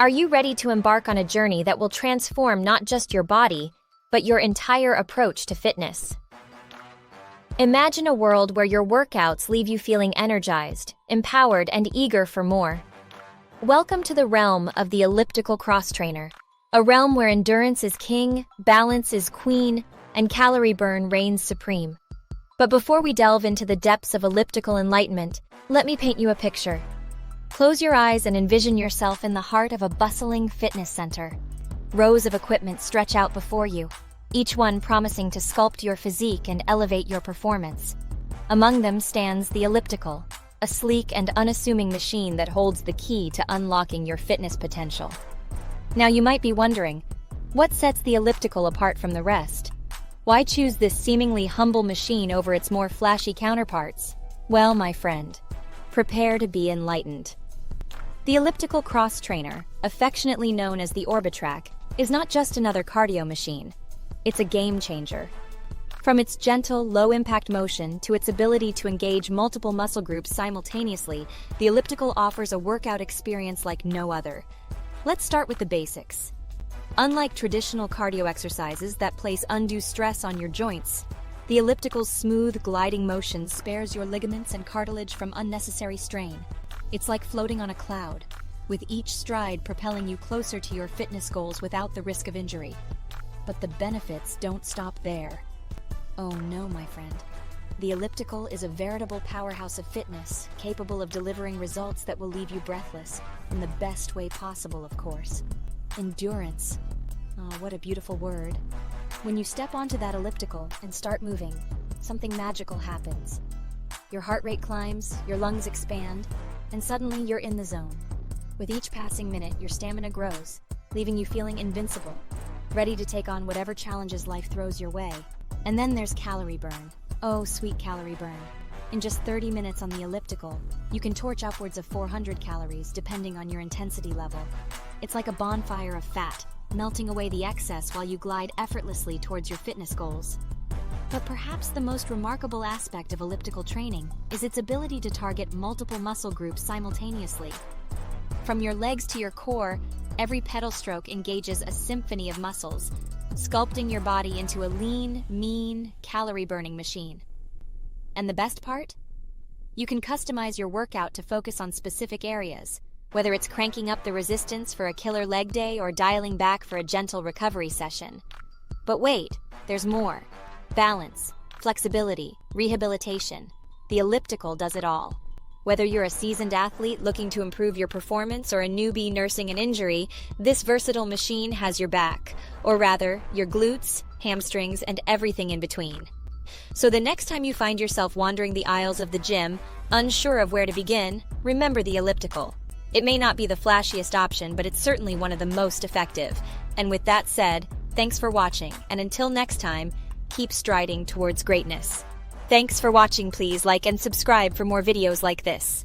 Are you ready to embark on a journey that will transform not just your body, but your entire approach to fitness? Imagine a world where your workouts leave you feeling energized, empowered, and eager for more. Welcome to the realm of the elliptical cross-trainer, a realm where endurance is king, balance is queen, and calorie burn reigns supreme. But before we delve into the depths of elliptical enlightenment, let me paint you a picture. Close your eyes and envision yourself in the heart of a bustling fitness center. Rows of equipment stretch out before you, each one promising to sculpt your physique and elevate your performance. Among them stands the Elliptical, a sleek and unassuming machine that holds the key to unlocking your fitness potential. Now you might be wondering, what sets the Elliptical apart from the rest? Why choose this seemingly humble machine over its more flashy counterparts? Well, my friend, prepare to be enlightened. The Elliptical Cross-Trainer, affectionately known as the Orbitrack, is not just another cardio machine. It's a game changer. From its gentle, low-impact motion to its ability to engage multiple muscle groups simultaneously, the Elliptical offers a workout experience like no other. Let's start with the basics. Unlike traditional cardio exercises that place undue stress on your joints, the Elliptical's smooth, gliding motion spares your ligaments and cartilage from unnecessary strain. It's like floating on a cloud, with each stride propelling you closer to your fitness goals without the risk of injury. But the benefits don't stop there. Oh no, my friend. The Elliptical is a veritable powerhouse of fitness, capable of delivering results that will leave you breathless, in the best way possible, of course. Endurance. Oh, what a beautiful word. When you step onto that Elliptical and start moving, something magical happens. Your heart rate climbs, your lungs expand, and suddenly you're in the zone. With each passing minute, your stamina grows, leaving you feeling invincible, ready to take on whatever challenges life throws your way. And then there's calorie burn. Oh, sweet calorie burn. In just 30 minutes on the Elliptical, you can torch upwards of 400 calories depending on your intensity level. It's like a bonfire of fat, melting away the excess while you glide effortlessly towards your fitness goals. But perhaps the most remarkable aspect of elliptical training is its ability to target multiple muscle groups simultaneously. From your legs to your core, every pedal stroke engages a symphony of muscles, sculpting your body into a lean, mean, calorie-burning machine. And the best part? You can customize your workout to focus on specific areas, whether it's cranking up the resistance for a killer leg day or dialing back for a gentle recovery session. But wait, there's more. Balance, flexibility, rehabilitation. The Elliptical does it all. Whether you're a seasoned athlete looking to improve your performance or a newbie nursing an injury, this versatile machine has your back. Or rather, your glutes, hamstrings, and everything in between. So the next time you find yourself wandering the aisles of the gym, unsure of where to begin, remember the Elliptical. It may not be the flashiest option, but it's certainly one of the most effective. And with that said, thanks for watching, and until next time, keep striding towards greatness. Thanks for watching. Please like and subscribe for more videos like this.